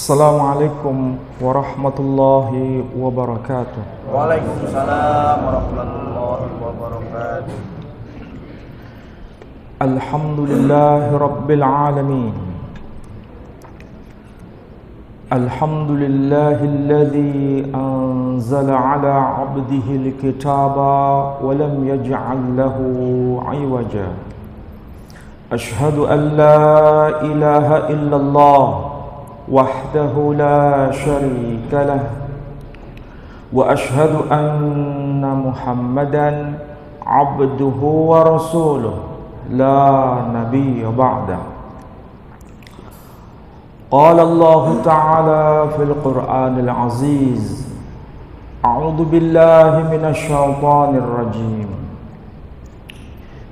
Assalamualaikum warahmatullahi wabarakatuh. Waalaikumsalam warahmatullahi wabarakatuh. Alhamdulillahi rabbil alamin. Alhamdulillahilladzi anzala ala 'abdihi al-kitaba wa lam yaj'al lahu 'iwaja. Ashhadu an la ilaha illallah wahdahu la syarika lah wa ashhadu anna Muhammadan 'abduhu wa rasuluh la nabiyya ba'da. Qala Allah ta'ala fil Qur'anil 'aziz, a'udzu billahi minasy syaithanir rajim.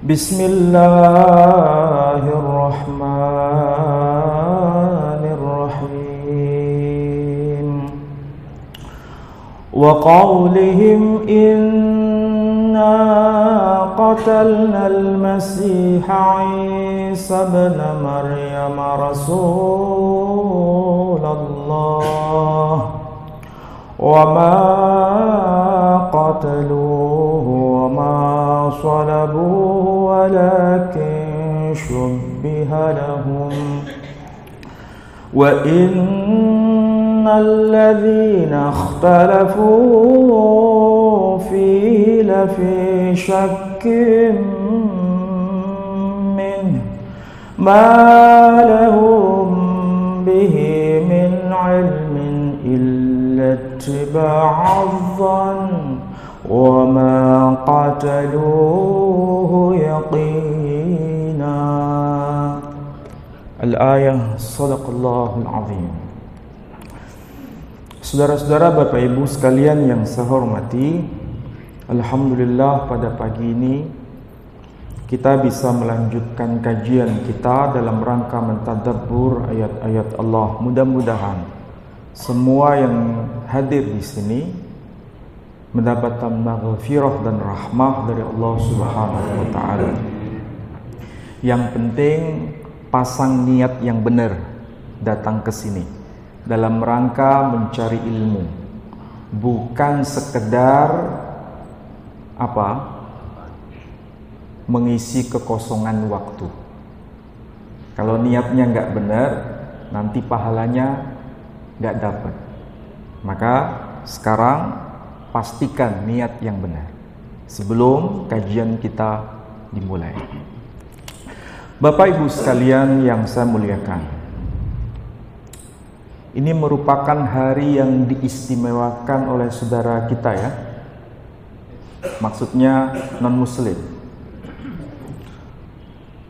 Bismillahirrahmanirrahim. Wa qawlihim inna qatalna al-masiha Isa ibn Maryam Rasulullah wa ma qataluhu wa ma salabuhu walakin shubbiha lahum wa innal ladzina ikhtalafu fihi lafi syakkin min ma lahum bihi min ilmin illa ittiba'adh dhann wa ma qataluhu yaqina. Al-ayah, sadaqallahul azim. Saudara-saudara, Bapak Ibu sekalian yang saya hormati, alhamdulillah pada pagi ini kita bisa melanjutkan kajian kita dalam rangka mentadabbur ayat-ayat Allah. Mudah-mudahan semua yang hadir di sini mendapatkan maghfirah dan rahmah dari Allah Subhanahu wa taala. Yang penting pasang niat yang benar datang ke sini dalam rangka mencari ilmu, bukan sekedar mengisi kekosongan waktu. Kalau niatnya nggak benar, nanti pahalanya nggak dapat. Maka sekarang pastikan niat yang benar sebelum kajian kita dimulai. Bapak Ibu sekalian yang saya muliakan, ini merupakan hari yang diistimewakan oleh saudara kita ya, maksudnya non-muslim.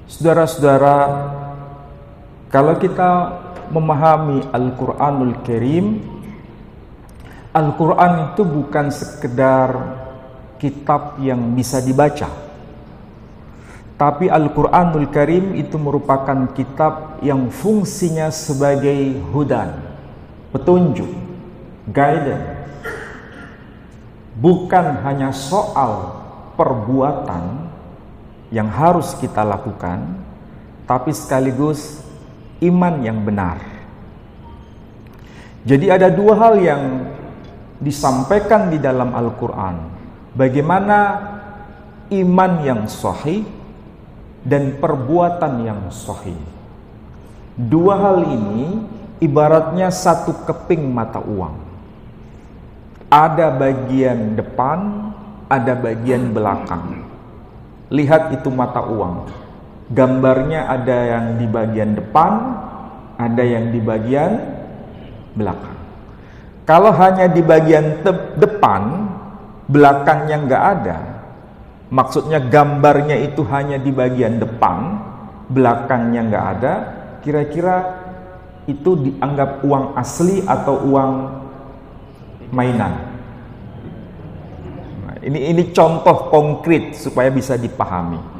Saudara-saudara, kalau kita memahami Al-Quranul Karim, Al-Quran itu bukan sekedar kitab yang bisa dibaca, tapi Al-Quranul Karim itu merupakan kitab yang fungsinya sebagai hudan, petunjuk, guidance. Bukan hanya soal perbuatan yang harus kita lakukan, tapi sekaligus iman yang benar. Jadi ada dua hal yang disampaikan di dalam Al-Quran. Bagaimana iman yang sahih dan perbuatan yang sahih. Dua hal ini ibaratnya satu keping mata uang. Ada bagian depan, ada bagian belakang. Lihat itu mata uang. Gambarnya ada yang di bagian depan, ada yang di bagian belakang. Kalau hanya di bagian depan, belakangnya nggak ada, maksudnya gambarnya itu hanya di bagian depan, belakangnya nggak ada, kira-kira itu dianggap uang asli atau uang mainan? Nah, ini contoh konkret supaya bisa dipahami.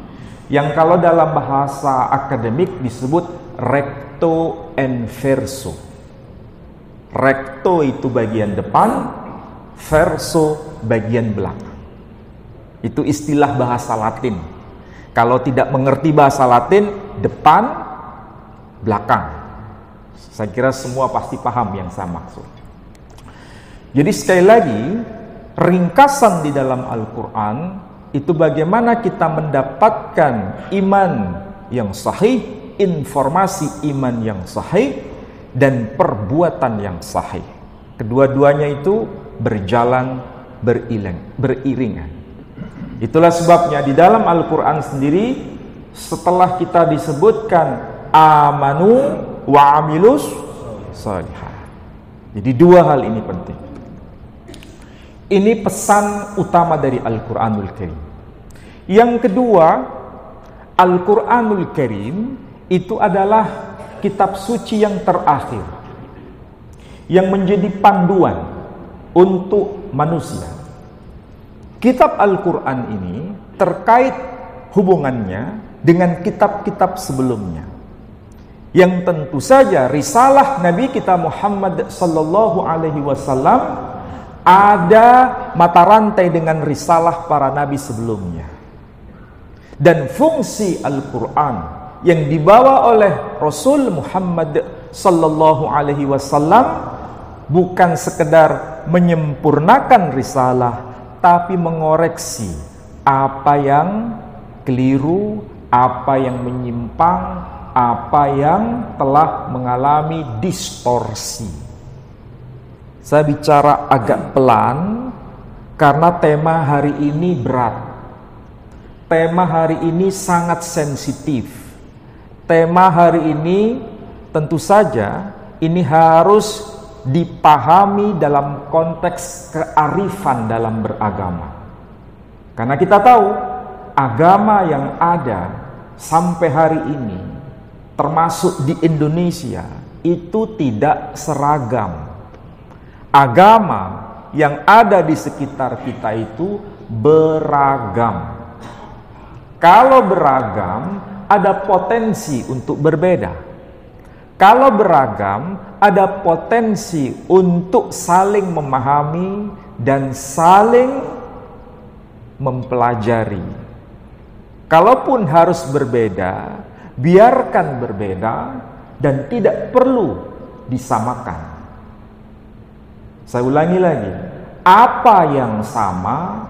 Yang kalau dalam bahasa akademik disebut recto and verso. Recto itu bagian depan, verso bagian belakang. Itu istilah bahasa Latin. Kalau tidak mengerti bahasa Latin, depan, belakang. Saya kira semua pasti paham yang saya maksud. Jadi sekali lagi, ringkasan di dalam Al-Quran itu bagaimana kita mendapatkan iman yang sahih, informasi iman yang sahih, dan perbuatan yang sahih. Kedua-duanya itu berjalan beriringan. Itulah sebabnya di dalam Al-Quran sendiri, setelah kita disebutkan amanu wa amilus salihah. Jadi dua hal ini penting. Ini pesan utama dari Al-Quranul Karim. Yang kedua, Al-Quranul Karim itu adalah kitab suci yang terakhir, yang menjadi panduan untuk manusia. Kitab Al-Quran ini terkait hubungannya dengan kitab-kitab sebelumnya, yang tentu saja risalah Nabi kita Muhammad sallallahu alaihi wasallam ada mata rantai dengan risalah para nabi sebelumnya. Dan fungsi Al-Quran yang dibawa oleh Rasul Muhammad sallallahu alaihi wasallam bukan sekedar menyempurnakan risalah, tapi mengoreksi apa yang keliru, apa yang menyimpang, apa yang telah mengalami distorsi. Saya bicara agak pelan karena tema hari ini berat. Tema hari ini sangat sensitif. Tema hari ini tentu saja ini harus dipahami dalam konteks kearifan dalam beragama. Karena kita tahu agama yang ada sampai hari ini, termasuk di Indonesia, itu tidak seragam. Agama yang ada di sekitar kita itu beragam. Kalau beragam, ada potensi untuk berbeda. Kalau beragam, ada potensi untuk saling memahami dan saling mempelajari. Kalaupun harus berbeda, biarkan berbeda dan tidak perlu disamakan. Saya ulangi lagi, apa yang sama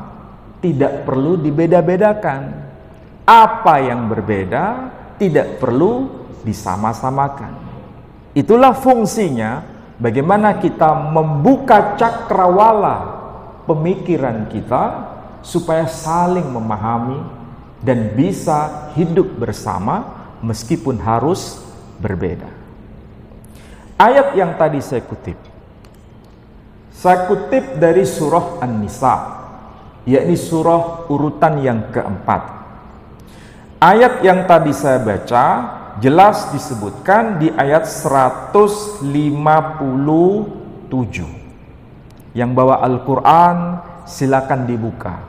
tidak perlu dibeda-bedakan. Apa yang berbeda tidak perlu disama-samakan. Itulah fungsinya bagaimana kita membuka cakrawala pemikiran kita supaya saling memahami dan bisa hidup bersama meskipun harus berbeda. Ayat yang tadi saya kutip dari surah An-Nisa, yakni surah urutan yang keempat. Ayat yang tadi saya baca jelas disebutkan di ayat 157. Yang bawa Al-Quran silakan dibuka.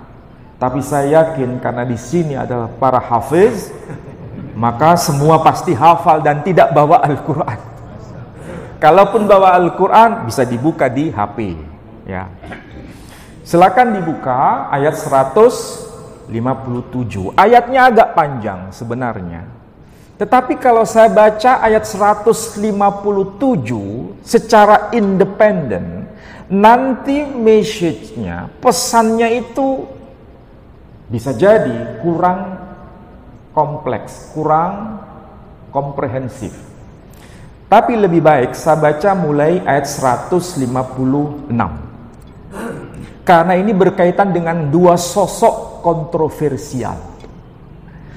Tapi saya yakin karena di sini adalah para hafiz, maka semua pasti hafal dan tidak bawa Al-Quran. Kalaupun bawa Al-Quran bisa dibuka di HP, ya. Silakan dibuka ayat 157. Ayatnya agak panjang sebenarnya. Tetapi kalau saya baca ayat 157 secara independen, nanti message-nya, pesannya itu bisa jadi kurang kompleks, kurang komprehensif. Tapi lebih baik saya baca mulai ayat 156. Karena ini berkaitan dengan dua sosok kontroversial.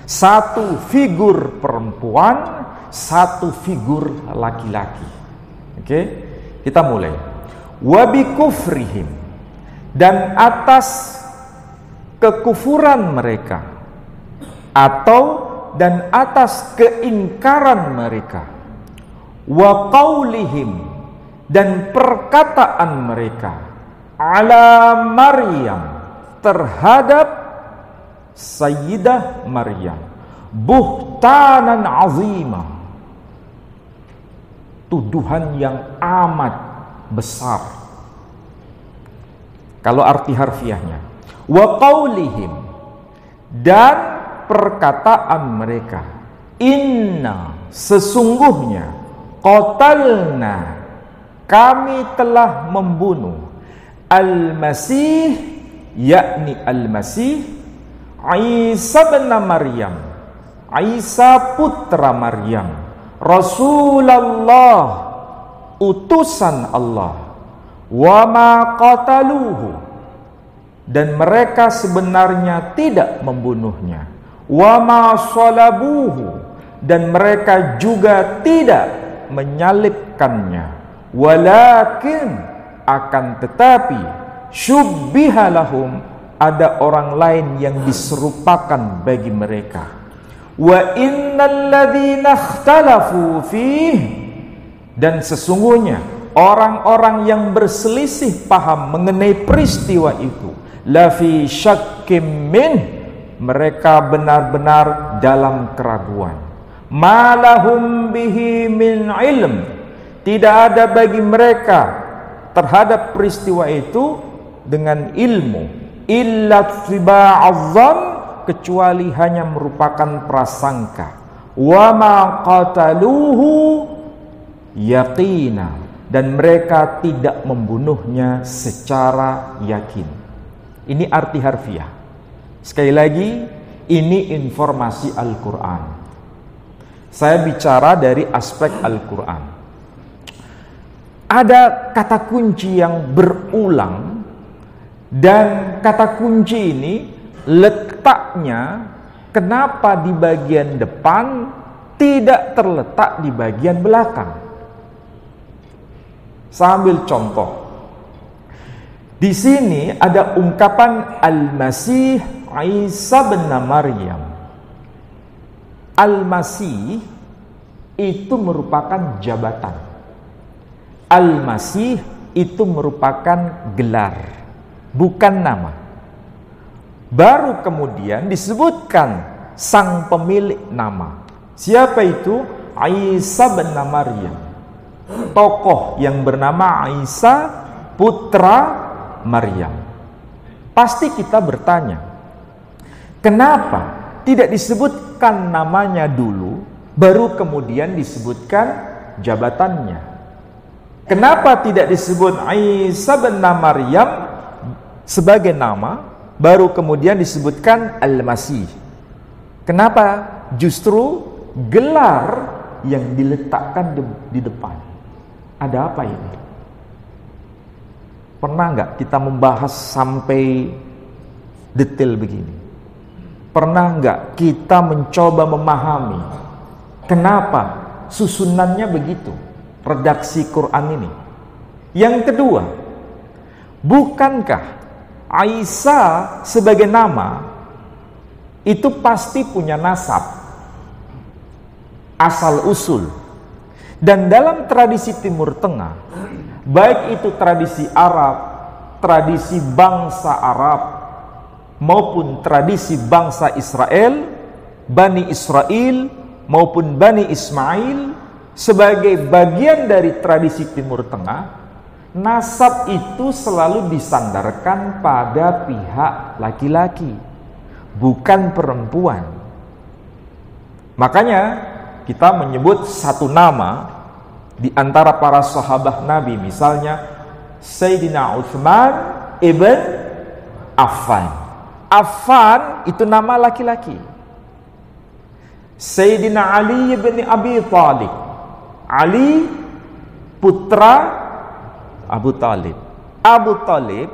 Satu figur perempuan, satu figur laki-laki. Oke, kita mulai. Wa bi kufrihim, dan atas kekufuran mereka, atau dan atas keingkaran mereka. Wa qaulihim, dan perkataan mereka ala Maryam, terhadap Sayyidah Maryam, buhtanan azimah, tuduhan yang amat besar. Kalau arti harfiahnya, wa qaulihim, dan perkataan mereka, inna, sesungguhnya, qatalna, kami telah membunuh Al-Masih, yakni Al-Masih Isa bin Maryam, Isa putra Maryam, Rasulullah, utusan Allah, wa ma qataluhu, dan mereka sebenarnya tidak membunuhnya, wa ma salabuhu, dan mereka juga tidak menyalibkannya, walakin, akan tetapi, syubbiha lahum, ada orang lain yang diserupakan bagi mereka. Wa innal ladzina ikhtalafu fih, dan sesungguhnya orang-orang yang berselisih paham mengenai peristiwa itu, lafi syakkim min, mereka benar-benar dalam keraguan. Malahum bihi min ilm, tidak ada bagi mereka terhadap peristiwa itu dengan ilmu, illa tiba'azzam, kecuali hanya merupakan prasangka. Wa ma qataluhu yaqina, dan mereka tidak membunuhnya secara yakin. Ini arti harfiah. Sekali lagi, ini informasi Al-Quran. Saya bicara dari aspek Al-Quran. Ada kata kunci yang berulang, dan kata kunci ini letaknya kenapa di bagian depan tidak terletak di bagian belakang. Saya ambil contoh. Di sini ada ungkapan Al-Masih Isa bin Maryam. Al-Masih itu merupakan jabatan. Al-Masih itu merupakan gelar, bukan nama. Baru kemudian disebutkan sang pemilik nama. Siapa itu? Isa bin Maryam, tokoh yang bernama Isa putra Maryam. Pasti kita bertanya, kenapa tidak disebutkan namanya dulu, baru kemudian disebutkan jabatannya? Kenapa tidak disebut Isa bin Maryam sebagai nama, baru kemudian disebutkan Al-Masih? Kenapa justru gelar yang diletakkan di depan? Ada apa ini? Pernah nggak kita membahas sampai detail begini? Pernah nggak kita mencoba memahami kenapa susunannya begitu, redaksi Quran ini? Yang kedua, bukankah Isa sebagai nama itu pasti punya nasab, asal usul? Dan dalam tradisi Timur Tengah, baik itu tradisi Arab, tradisi bangsa Arab, maupun tradisi bangsa Israel, Bani Israel maupun Bani Ismail, sebagai bagian dari tradisi Timur Tengah, nasab itu selalu disandarkan pada pihak laki-laki, bukan perempuan. Makanya kita menyebut satu nama di antara para sahabat Nabi, misalnya Sayyidina Utsman ibn Affan. Affan itu nama laki-laki. Sayyidina Ali bin Abi Thalib, Ali putra Abu Talib. Abu Talib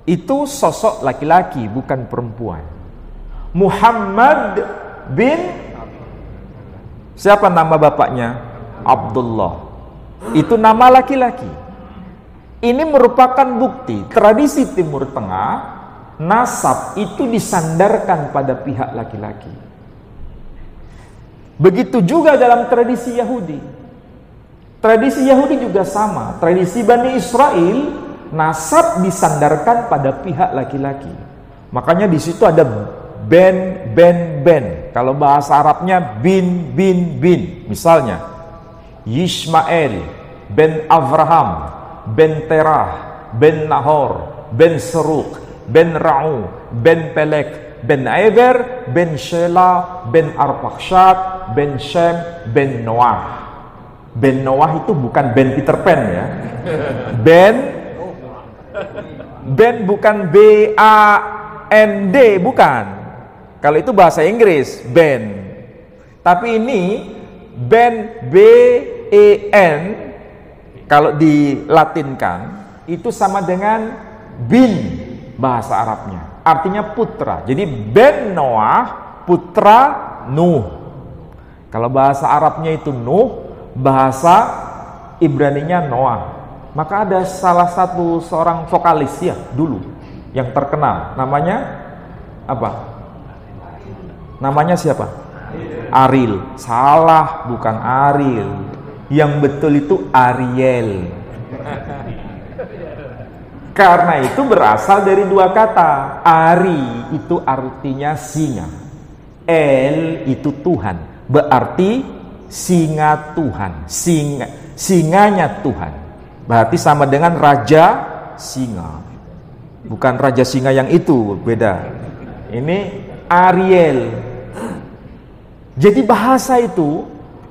itu sosok laki-laki, bukan perempuan. Muhammad bin, siapa nama bapaknya? Abdullah. Itu nama laki-laki. Ini merupakan bukti tradisi Timur Tengah, nasab itu disandarkan pada pihak laki-laki. Begitu juga dalam tradisi Yahudi. Tradisi Yahudi juga sama. Tradisi Bani Israel, nasab disandarkan pada pihak laki-laki. Makanya di situ ada ben. Kalau bahasa Arabnya bin. Misalnya Yishmael ben Abraham, ben Terah, ben Nahor, ben Seruk, ben Ra'u, ben Pelek, ben Eber, ben Shela, ben Arpakshad, ben Shem, ben Noah. Band Noah itu bukan band Peter Pan ya. Band bukan BAND, bukan. Kalau itu bahasa Inggris, band. Tapi ini band BEN, kalau dilatinkan itu sama dengan bin bahasa Arabnya. Artinya putra. Jadi band Noah, putra Nuh. Kalau bahasa Arabnya itu Nuh, bahasa Ibraninya Noah. Maka ada salah satu seorang vokalis ya dulu yang terkenal, namanya apa? Namanya siapa? Ariel. Salah, bukan Ariel. Yang betul itu Ariel. Karena itu berasal dari dua kata. Ari itu artinya singa, El itu Tuhan, berarti singa Tuhan, singanya Tuhan. Berarti sama dengan raja singa. Bukan raja singa yang itu, beda. Ini Ariel. Jadi bahasa itu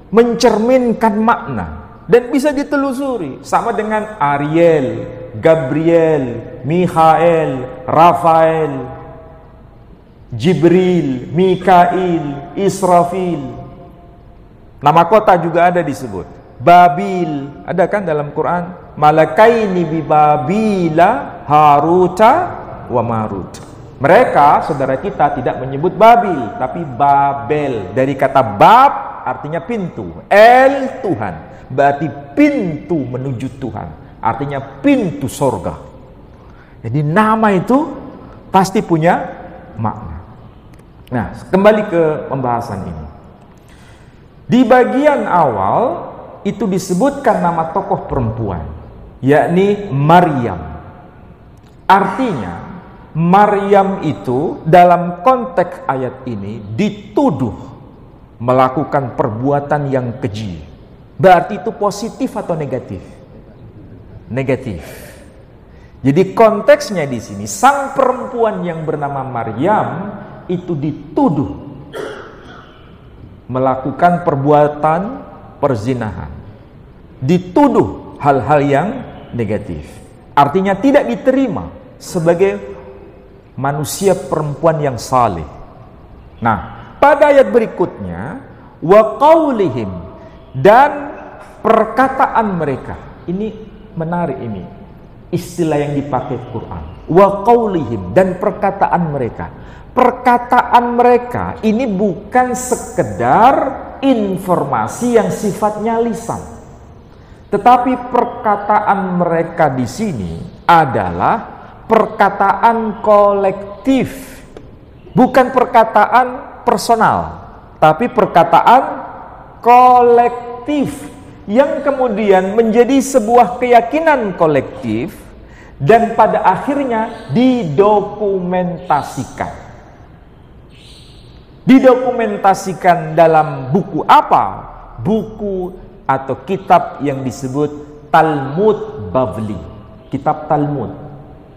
mencerminkan makna dan bisa ditelusuri, sama dengan Ariel, Gabriel, Mikhael, Rafael, Jibril, Mikail, Israfil. Nama kota juga ada disebut. Babil, ada kan dalam Quran? Malakaini bi Babila, Haruta wa Marut. Mereka, saudara kita, tidak menyebut Babil, tapi Babel. Dari kata bab artinya pintu, El Tuhan, berarti pintu menuju Tuhan, artinya pintu sorga. Jadi nama itu pasti punya makna. Nah, kembali ke pembahasan ini. Di bagian awal itu disebutkan nama tokoh perempuan, yakni Maryam. Artinya Maryam itu dalam konteks ayat ini dituduh melakukan perbuatan yang keji. Berarti itu positif atau negatif? Negatif. Jadi konteksnya di sini sang perempuan yang bernama Maryam itu dituduh melakukan perbuatan perzinahan. Dituduh hal-hal yang negatif. Artinya tidak diterima sebagai manusia perempuan yang saleh. Nah, pada ayat berikutnya, wa qaulihim, dan perkataan mereka. Ini menarik, ini istilah yang dipakai Quran. Wa qaulihim, dan perkataan mereka. Perkataan mereka ini bukan sekedar informasi yang sifatnya lisan, tetapi perkataan mereka di sini adalah perkataan kolektif, bukan perkataan personal, tapi perkataan kolektif yang kemudian menjadi sebuah keyakinan kolektif dan pada akhirnya didokumentasikan. Didokumentasikan dalam buku apa? Buku atau kitab yang disebut Talmud Bavli, kitab Talmud.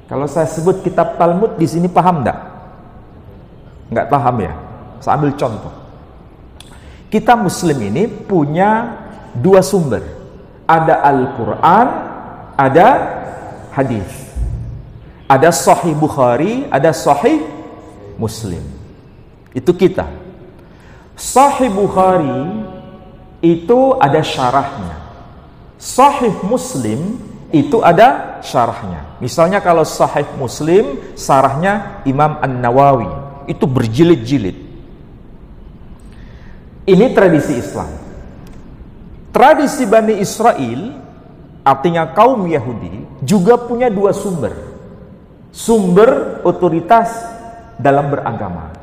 Kalau saya sebut kitab Talmud di sini paham enggak? Enggak paham ya? Saya ambil contoh. Kita Muslim ini punya dua sumber. Ada Al-Quran, ada hadis. Ada Sahih Bukhari, ada Sahih Muslim. Itu kita. Sahih Bukhari itu ada syarahnya. Sahih Muslim itu ada syarahnya. Misalnya kalau Sahih Muslim, syarahnya Imam An-Nawawi, itu berjilid-jilid. Ini tradisi Islam. Tradisi Bani Israel, artinya kaum Yahudi, juga punya dua sumber. Sumber otoritas dalam beragama.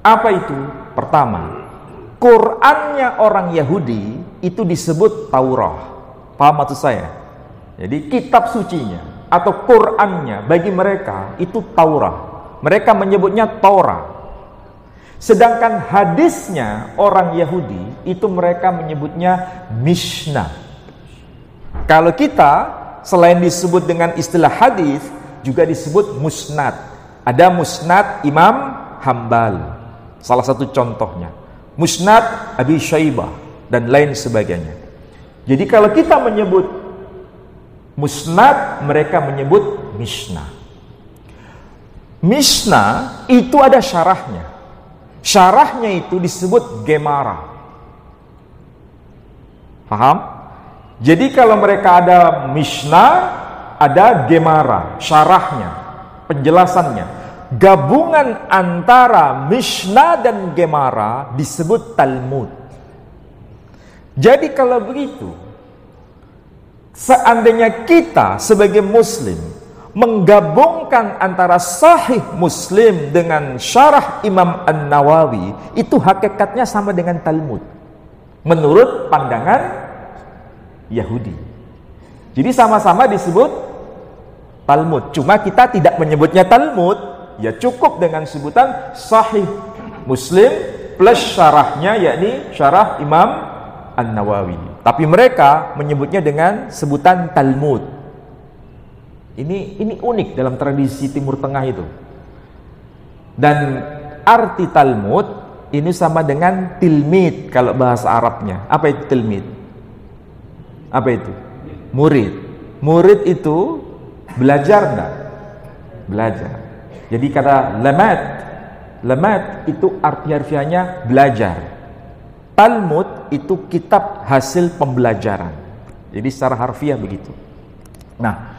Apa itu? Pertama, Qur'annya orang Yahudi itu disebut Taurah. Paham maksud saya? Jadi kitab sucinya atau Qur'annya bagi mereka itu Taurah. Mereka menyebutnya Torah. Sedangkan hadisnya orang Yahudi itu mereka menyebutnya Mishnah. Kalau kita selain disebut dengan istilah hadis juga disebut musnad. Ada musnad Imam Hambal. Salah satu contohnya Musnad Abi Syaibah dan lain sebagainya. Jadi kalau kita menyebut musnad, mereka menyebut mishnah. Mishnah itu ada syarahnya. Syarahnya itu disebut gemara. Paham? Jadi kalau mereka ada mishnah, ada gemara, syarahnya, penjelasannya. Gabungan antara mishnah dan gemara disebut Talmud. Jadi kalau begitu, seandainya kita sebagai muslim menggabungkan antara Sahih Muslim dengan Syarah Imam An-Nawawi, itu hakikatnya sama dengan Talmud menurut pandangan Yahudi. Jadi sama-sama disebut Talmud, cuma kita tidak menyebutnya Talmud, ya cukup dengan sebutan Sahih Muslim plus syarahnya, yakni Syarah Imam An-Nawawi. Tapi mereka menyebutnya dengan sebutan Talmud. Ini unik dalam tradisi Timur Tengah itu. Dan arti Talmud ini sama dengan tilmid kalau bahasa Arabnya. Apa itu tilmid? Apa itu? Murid. Murid itu belajar enggak? Belajar. Jadi kata lamad itu arti harfiahnya belajar. Talmud itu kitab hasil pembelajaran. Jadi secara harfiah begitu. Nah,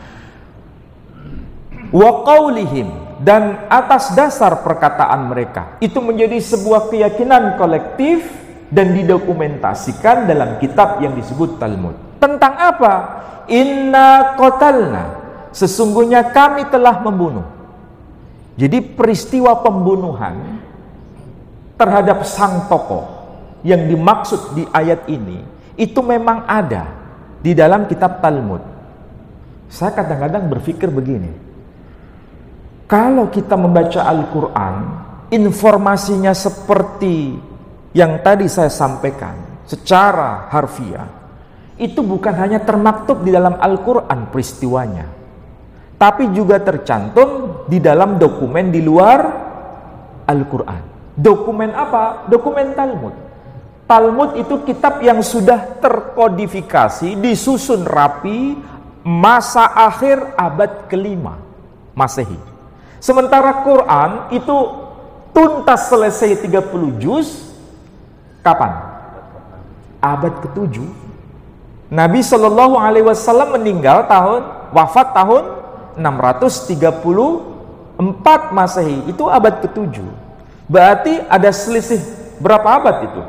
wa qaulihim, dan atas dasar perkataan mereka itu menjadi sebuah keyakinan kolektif dan didokumentasikan dalam kitab yang disebut Talmud. Tentang apa? Inna qatalna, sesungguhnya kami telah membunuh. Jadi peristiwa pembunuhan terhadap sang tokoh yang dimaksud di ayat ini itu memang ada di dalam kitab Talmud. Saya kadang-kadang berpikir begini, kalau kita membaca Al-Quran, informasinya seperti yang tadi saya sampaikan secara harfiah, itu bukan hanya termaktub di dalam Al-Quran peristiwanya, tapi juga tercantum di dalam dokumen di luar Al-Quran. Dokumen apa? Dokumen Talmud. Talmud itu kitab yang sudah terkodifikasi, disusun rapi, masa akhir abad ke-5 Masehi. Sementara Quran itu tuntas selesai 30 juz kapan? Abad ke-7. Nabi SAW meninggal wafat tahun 634 Masehi. Itu abad ke-7. Berarti ada selisih berapa abad itu?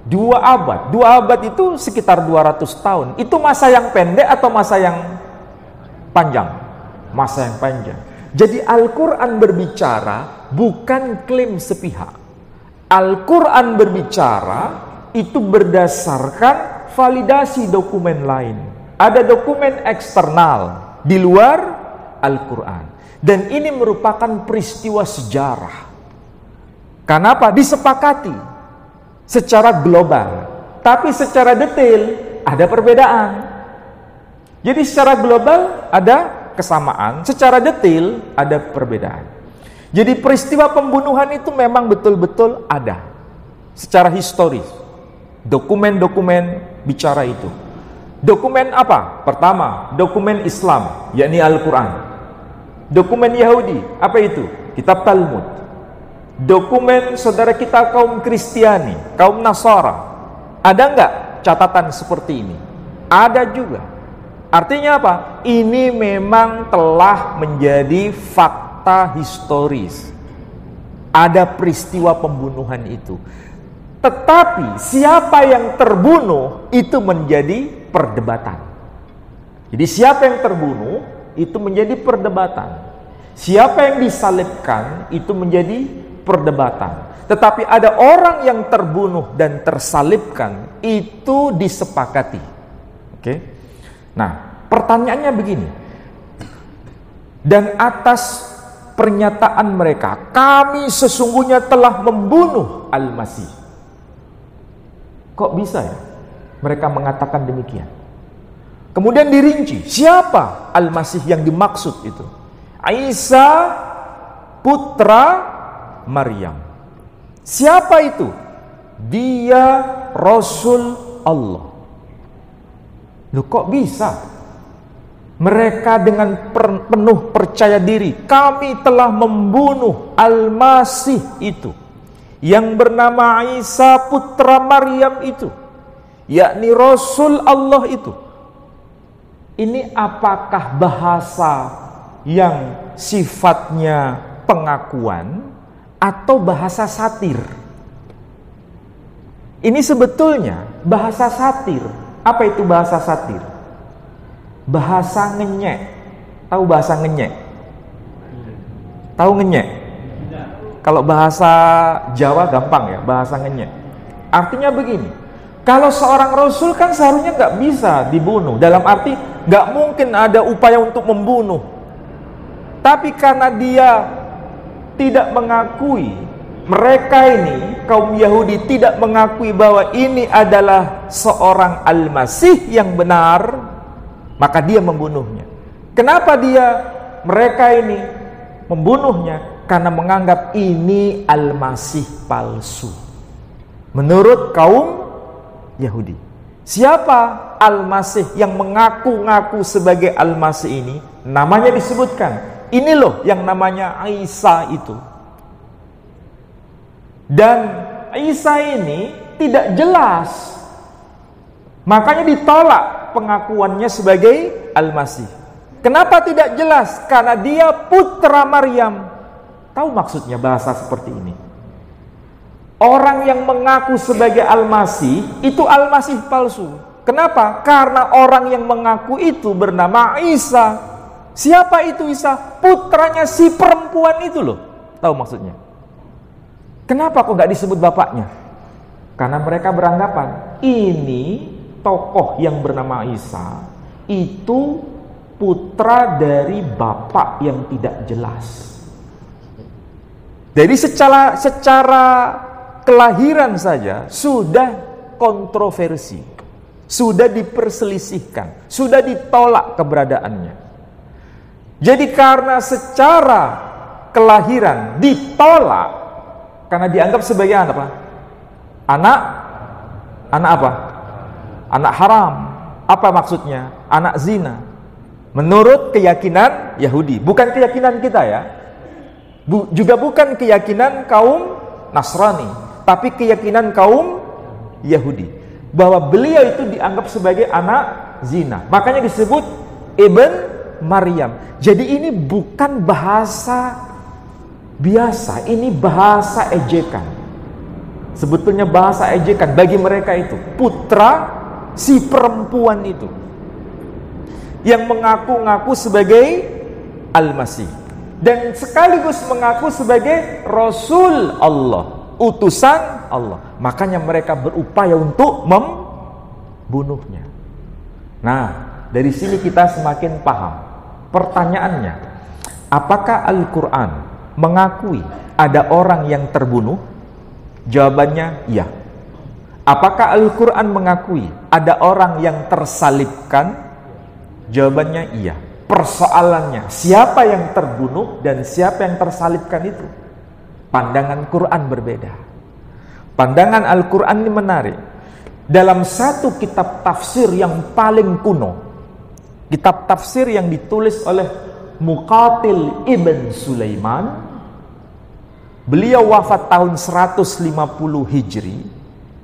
2 abad. 2 abad itu sekitar 200 tahun. Itu masa yang pendek atau masa yang panjang? Masa yang panjang. Jadi Al-Quran berbicara bukan klaim sepihak. Al-Quran berbicara itu berdasarkan validasi dokumen lain. Ada dokumen eksternal di luar Al-Quran. Dan ini merupakan peristiwa sejarah. Kenapa? Disepakati secara global. Tapi secara detail ada perbedaan. Jadi secara global ada kesamaan, secara detail ada perbedaan. Jadi peristiwa pembunuhan itu memang betul-betul ada secara historis. Dokumen-dokumen bicara itu. Dokumen apa? Pertama, dokumen Islam, yakni Al-Quran. Dokumen Yahudi, apa itu? Kitab Talmud. Dokumen saudara kita kaum Kristiani, kaum Nasara. Ada enggak catatan seperti ini? Ada juga. Artinya apa? Ini memang telah menjadi fakta historis. Ada peristiwa pembunuhan itu. Tetapi siapa yang terbunuh itu menjadi perdebatan. Jadi siapa yang terbunuh itu menjadi perdebatan. Siapa yang disalibkan itu menjadi perdebatan. Tetapi ada orang yang terbunuh dan tersalibkan itu disepakati. Oke? Nah, pertanyaannya begini. Dan atas pernyataan mereka, kami sesungguhnya telah membunuh Al-Masih. Kok bisa ya mereka mengatakan demikian? Kemudian dirinci, siapa Al-Masih yang dimaksud itu? Isa putra Maryam. Siapa itu? Dia Rasul Allah. Loh, kok bisa? Mereka dengan penuh percaya diri, kami telah membunuh Al-Masih itu, yang bernama Isa putra Maryam itu, yakni Rasul Allah itu. Ini apakah bahasa yang sifatnya pengakuan atau bahasa satir? Ini sebetulnya bahasa satir. Apa itu bahasa satir? Bahasa ngenyek. Tahu bahasa ngenyek? Tahu ngenyek? Kalau bahasa Jawa gampang ya, bahasa ngenyek. Artinya begini, kalau seorang rasul kan seharusnya nggak bisa dibunuh. Dalam arti nggak mungkin ada upaya untuk membunuh. Tapi karena dia tidak mengakui, mereka ini kaum Yahudi tidak mengakui bahwa ini adalah seorang Al-Masih yang benar, maka dia membunuhnya. Kenapa mereka ini membunuhnya? Karena menganggap ini Al-Masih palsu menurut kaum Yahudi. Siapa Al-Masih yang mengaku-ngaku sebagai Al-Masih ini? Namanya disebutkan. Ini loh yang namanya Isa itu. Dan Isa ini tidak jelas, makanya ditolak pengakuannya sebagai Al-Masih. Kenapa tidak jelas? Karena dia putra Maryam. Tahu maksudnya bahasa seperti ini? Orang yang mengaku sebagai Al-Masih itu Al-Masih palsu. Kenapa? Karena orang yang mengaku itu bernama Isa. Siapa itu Isa? Putranya si perempuan itu loh. Tahu maksudnya? Kenapa kok gak disebut bapaknya? Karena mereka beranggapan ini tokoh yang bernama Isa itu putra dari bapak yang tidak jelas. Jadi secara kelahiran saja sudah kontroversi, sudah diperselisihkan, sudah ditolak keberadaannya. Jadi karena secara kelahiran ditolak, karena dianggap sebagai apa? Anak apa? Anak haram. Apa maksudnya? Anak zina. Menurut keyakinan Yahudi, bukan keyakinan kita ya. Juga bukan keyakinan kaum Nasrani, tapi keyakinan kaum Yahudi, bahwa beliau itu dianggap sebagai anak zina. Makanya disebut Ibn Maryam. Jadi ini bukan bahasa biasa, ini bahasa ejekan. Sebetulnya bahasa ejekan bagi mereka itu. Putra si perempuan itu yang mengaku-ngaku sebagai Al-Masih dan sekaligus mengaku sebagai Rasul Allah, utusan Allah. Makanya mereka berupaya untuk membunuhnya. Nah, dari sini kita semakin paham. Pertanyaannya, apakah Al-Quran mengakui ada orang yang terbunuh? Jawabannya iya. Apakah Al-Quran mengakui ada orang yang tersalibkan? Jawabannya iya. Persoalannya, siapa yang terbunuh dan siapa yang tersalibkan itu? Pandangan Quran berbeda. Pandangan Al-Quran ini menarik. Dalam satu kitab tafsir yang paling kuno, kitab tafsir yang ditulis oleh Muqatil Ibn Sulaiman, beliau wafat tahun 150 Hijri,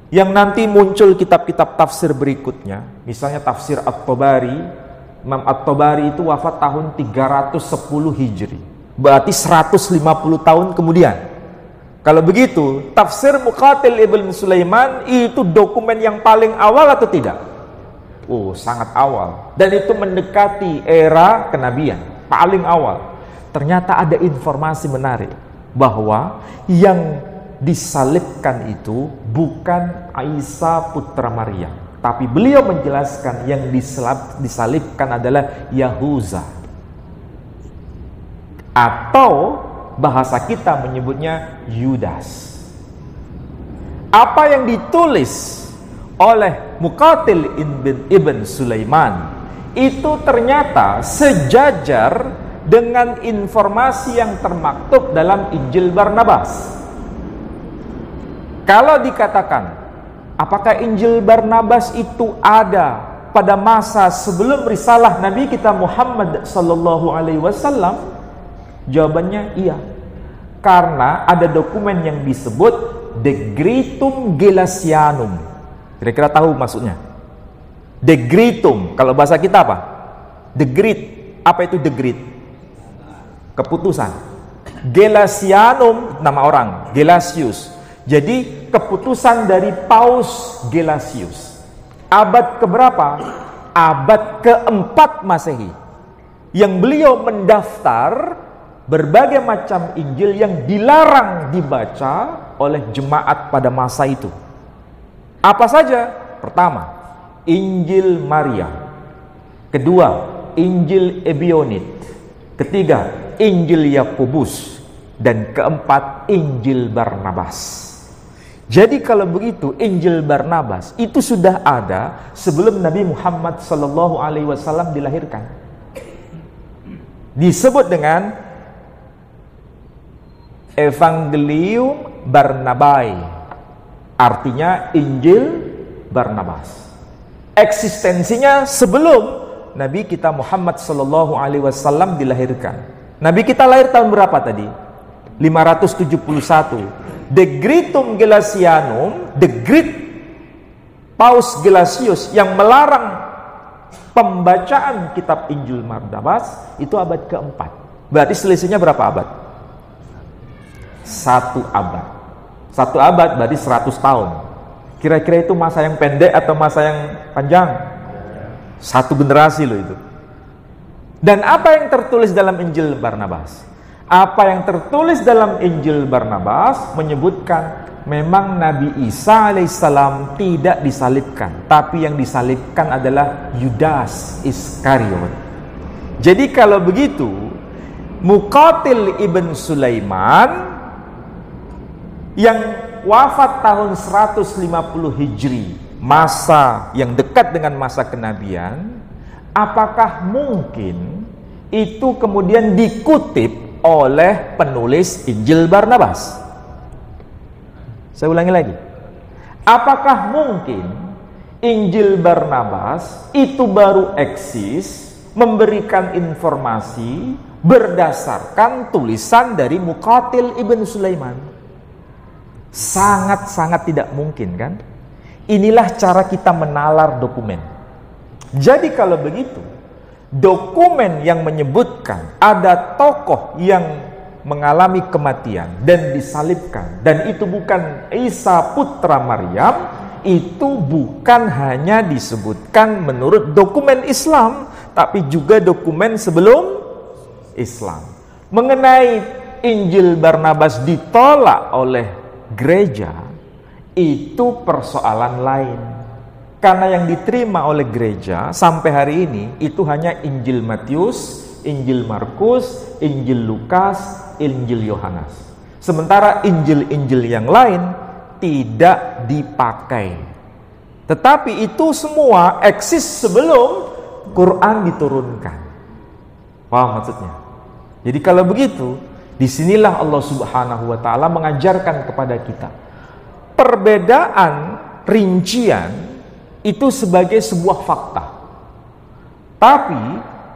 yang nanti muncul kitab-kitab tafsir berikutnya, misalnya tafsir At-Tabari. Imam At-Tabari itu wafat tahun 310 Hijri, berarti 150 tahun kemudian. Kalau begitu, tafsir Muqatil Ibn Sulaiman itu dokumen yang paling awal atau tidak? Oh, sangat awal. Dan itu mendekati era kenabian, paling awal. Ternyata ada informasi menarik bahwa yang disalibkan itu bukan Isa putra Maryam, tapi beliau menjelaskan yang disalibkan adalah Yahuza, atau bahasa kita menyebutnya Yudas. Apa yang ditulis oleh Muqatil Ibn Sulaiman itu ternyata sejajar dengan informasi yang termaktub dalam Injil Barnabas. Kalau dikatakan apakah Injil Barnabas itu ada pada masa sebelum risalah Nabi kita Muhammad sallallahu alaihi wasallam? Jawabannya iya. Karena ada dokumen yang disebut Decretum Gelasianum. Kira-kira tahu maksudnya? Decretum, kalau bahasa kita apa? Decree. Apa itu decree? Keputusan. Gelasianum, nama orang, Gelasius. Jadi keputusan dari Paus Gelasius. Abad keberapa? Abad keempat Masehi. Yang beliau mendaftar berbagai macam Injil yang dilarang dibaca oleh jemaat pada masa itu. Apa saja? Pertama, Injil Maria. Kedua, Injil Ebionit. Ketiga, Injil Yakobus. Dan keempat, Injil Barnabas. Jadi kalau begitu, Injil Barnabas itu sudah ada sebelum Nabi Muhammad SAW dilahirkan. Disebut dengan Evangelium Barnabai, artinya Injil Barnabas. Eksistensinya sebelum Nabi kita Muhammad SAW dilahirkan. Nabi kita lahir tahun berapa tadi? 571. Decretum Gelasianum, Decree Paus Gelasius yang melarang pembacaan kitab Injil Barnabas itu abad keempat. Berarti selisihnya berapa abad? 1 abad. 1 abad berarti 100 tahun. Kira-kira itu masa yang pendek atau masa yang panjang? 1 generasi loh itu. Dan apa yang tertulis dalam Injil Barnabas? Apa yang tertulis dalam Injil Barnabas menyebutkan memang Nabi Isa alaihissalam tidak disalibkan, tapi yang disalibkan adalah Yudas Iskariot. Jadi kalau begitu, Muqatil ibn Sulaiman yang wafat tahun 150 Hijri, masa yang dekat dengan masa kenabian, apakah mungkin itu kemudian dikutip oleh penulis Injil Barnabas? Saya ulangi lagi. Apakah mungkin Injil Barnabas itu baru eksis, memberikan informasi berdasarkan tulisan dari Muqatil ibn Sulaiman? Sangat-sangat tidak mungkin, kan? Inilah cara kita menalar dokumen. Jadi kalau begitu, dokumen yang menyebutkan ada tokoh yang mengalami kematian dan disalibkan, dan itu bukan Isa putra Maryam, itu bukan hanya disebutkan menurut dokumen Islam, tapi juga dokumen sebelum Islam. Mengenai Injil Barnabas ditolak oleh gereja, itu persoalan lain. Karena yang diterima oleh gereja sampai hari ini itu hanya Injil Matius, Injil Markus, Injil Lukas, Injil Yohanes. Sementara Injil-Injil yang lain tidak dipakai. Tetapi itu semua eksis sebelum Quran diturunkan. Paham maksudnya? Jadi kalau begitu, disinilah Allah Subhanahu wa Ta'ala mengajarkan kepada kita perbedaan rincian itu sebagai sebuah fakta. Tapi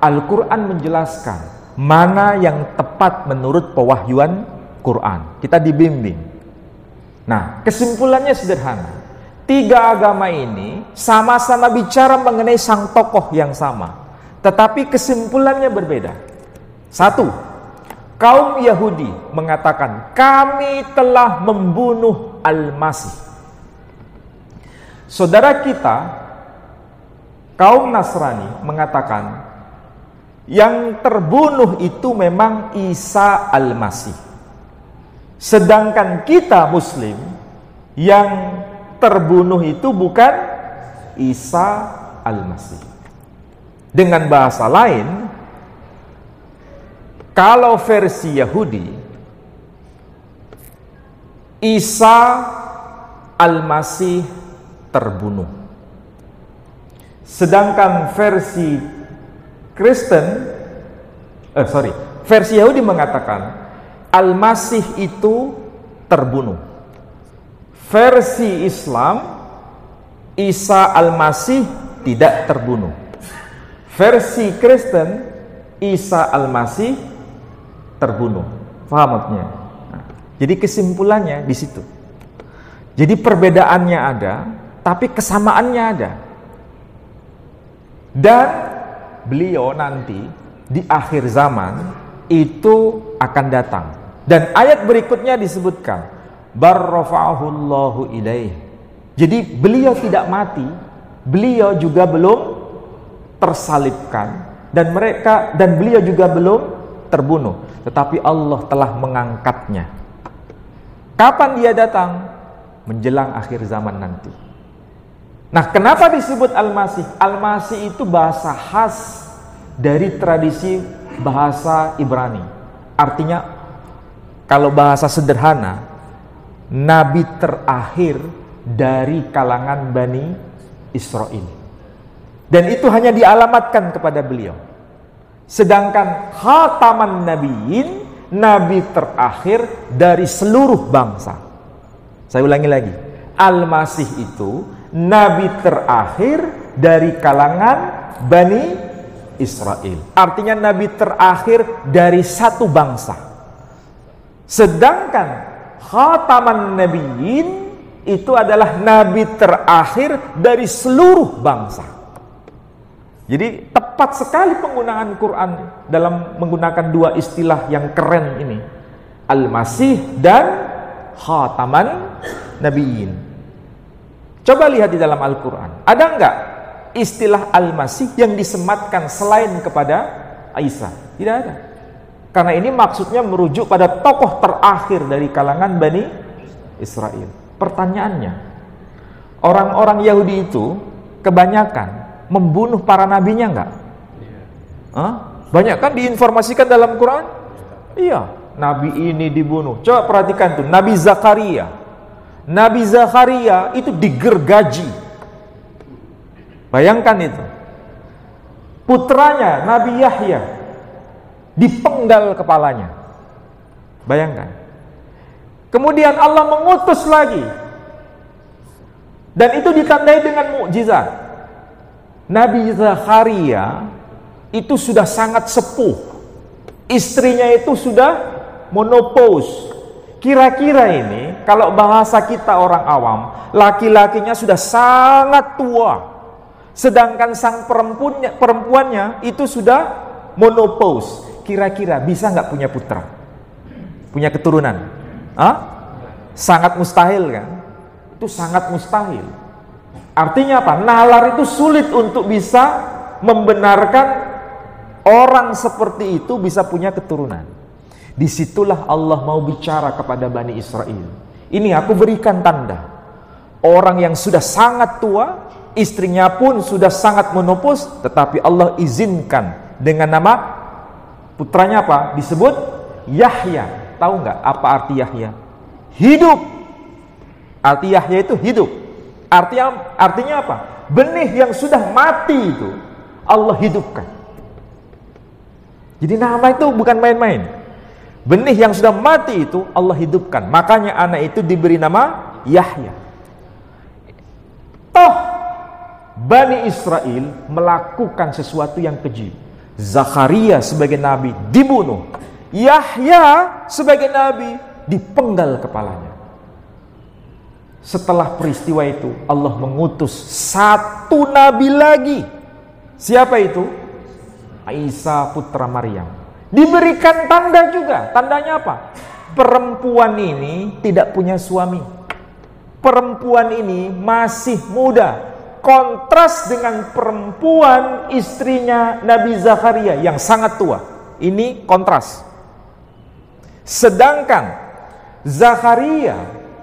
Al-Quran menjelaskan mana yang tepat menurut pewahyuan Quran. Kita dibimbing. Nah, kesimpulannya sederhana. 3 agama ini sama-sama bicara mengenai sang tokoh yang sama, tetapi kesimpulannya berbeda. 1. Kaum Yahudi mengatakan, kami telah membunuh Al-Masih. Saudara kita, kaum Nasrani mengatakan, yang terbunuh itu memang Isa Al-Masih. Sedangkan kita Muslim, yang terbunuh itu bukan Isa Al-Masih. Dengan bahasa lain, kalau versi Yahudi, Isa Al-Masih terbunuh. Sedangkan versi Kristen, versi Yahudi mengatakan Al-Masih itu terbunuh. Versi Islam, Isa Al-Masih tidak terbunuh. Versi Kristen, Isa Al-Masih terbunuh. Paham maksudnya? Nah, jadi kesimpulannya di situ. Jadi perbedaannya ada, tapi kesamaannya ada. Dan beliau nanti di akhir zaman itu akan datang. Dan ayat berikutnya disebutkan, barrafa'ahullahu ilaih. Jadi beliau tidak mati, beliau juga belum tersalibkan, dan beliau juga belum terbunuh, tetapi Allah telah mengangkatnya. Kapan dia datang? Menjelang akhir zaman nanti. Nah, kenapa disebut Al-Masih? Al-Masih itu bahasa khas dari tradisi bahasa Ibrani. Artinya, kalau bahasa sederhana, nabi terakhir dari kalangan Bani Israel. Dan itu hanya dialamatkan kepada beliau. Sedangkan khataman nabiyyin, nabi terakhir dari seluruh bangsa. Saya ulangi lagi, Al-Masih itu nabi terakhir dari kalangan Bani Israel. Artinya nabi terakhir dari satu bangsa. Sedangkan khataman nabiyyin itu adalah nabi terakhir dari seluruh bangsa. Jadi tepat sekali penggunaan Quran dalam menggunakan dua istilah yang keren ini, Al-Masih dan khataman nabiyyin. Coba lihat di dalam Al-Quran, ada enggak istilah Al-Masih yang disematkan selain kepada Isa? Tidak ada. Karena ini maksudnya merujuk pada tokoh terakhir dari kalangan Bani Israel. Pertanyaannya, orang-orang Yahudi itu kebanyakan membunuh para nabinya enggak? Banyak kan diinformasikan dalam Quran? Iya, nabi ini dibunuh. Coba perhatikan tuh, Nabi Zakaria. Nabi Zakaria itu digergaji. Bayangkan itu. Putranya Nabi Yahya dipenggal kepalanya. Bayangkan. Kemudian Allah mengutus lagi. Dan itu ditandai dengan mukjizat. Nabi Zakaria itu sudah sangat sepuh. Istrinya itu sudah menopause. Kira-kira ini kalau bahasa kita orang awam, laki-lakinya sudah sangat tua. Sedangkan sang perempuannya itu sudah menopause. Kira-kira bisa nggak punya putra? Punya keturunan? Sangat mustahil kan? Itu sangat mustahil. Artinya apa? Nalar itu sulit untuk bisa membenarkan orang seperti itu bisa punya keturunan. Disitulah Allah mau bicara kepada Bani Israel. Ini aku berikan tanda. Orang yang sudah sangat tua, istrinya pun sudah sangat menopause, tetapi Allah izinkan dengan nama putranya apa? Disebut Yahya. Tahu nggak apa arti Yahya? Hidup. Arti Yahya itu hidup. Artinya apa? Benih yang sudah mati itu Allah hidupkan. Jadi nama itu bukan main-main. Benih yang sudah mati itu Allah hidupkan. Makanya anak itu diberi nama Yahya. Toh Bani Israel melakukan sesuatu yang keji. Zakaria sebagai nabi dibunuh. Yahya sebagai nabi dipenggal kepalanya. Setelah peristiwa itu Allah mengutus satu nabi lagi. Siapa itu? Isa putra Maryam. Diberikan tanda juga. Tandanya apa? Perempuan ini tidak punya suami. Perempuan ini masih muda. Kontras dengan perempuan istrinya Nabi Zakaria yang sangat tua. Ini kontras. Sedangkan Zakaria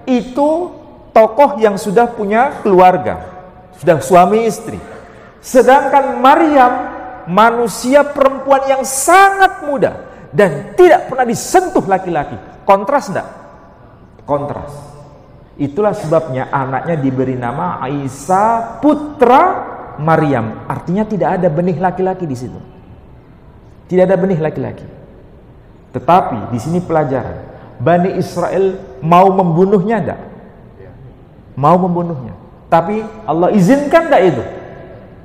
itu tokoh yang sudah punya keluarga, sudah suami istri. Sedangkan Maryam manusia perempuan yang sangat muda dan tidak pernah disentuh laki-laki. Kontras enggak? Kontras. Itulah sebabnya anaknya diberi nama Isa putra Maryam. Artinya tidak ada benih laki-laki di situ. Tidak ada benih laki-laki. Tetapi di sini pelajaran. Bani Israel mau membunuhnya enggak? Mau membunuhnya. Tapi Allah izinkan enggak itu?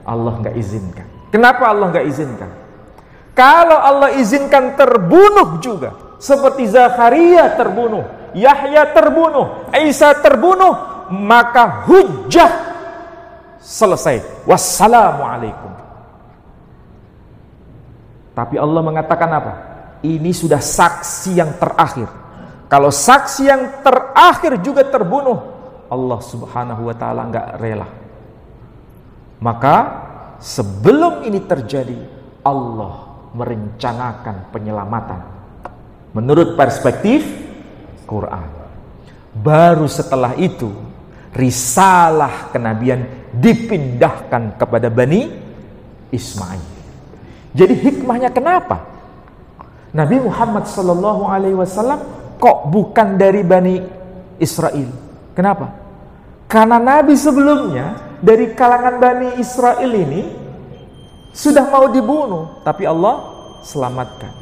Allah nggak izinkan. Kenapa Allah nggak izinkan? Kalau Allah izinkan terbunuh juga, seperti Zakaria terbunuh, Yahya terbunuh, Isa terbunuh, maka hujjah selesai. Wassalamualaikum. Tapi Allah mengatakan apa? Ini sudah saksi yang terakhir. Kalau saksi yang terakhir juga terbunuh, Allah subhanahu wa ta'ala nggak rela. Maka sebelum ini terjadi, Allah merencanakan penyelamatan menurut perspektif Quran. Baru setelah itu risalah kenabian dipindahkan kepada Bani Ismail. Jadi hikmahnya kenapa Nabi Muhammad SAW kok bukan dari Bani Israel? Kenapa? Karena Nabi sebelumnya dari kalangan Bani Israel ini sudah mau dibunuh, tapi Allah selamatkan.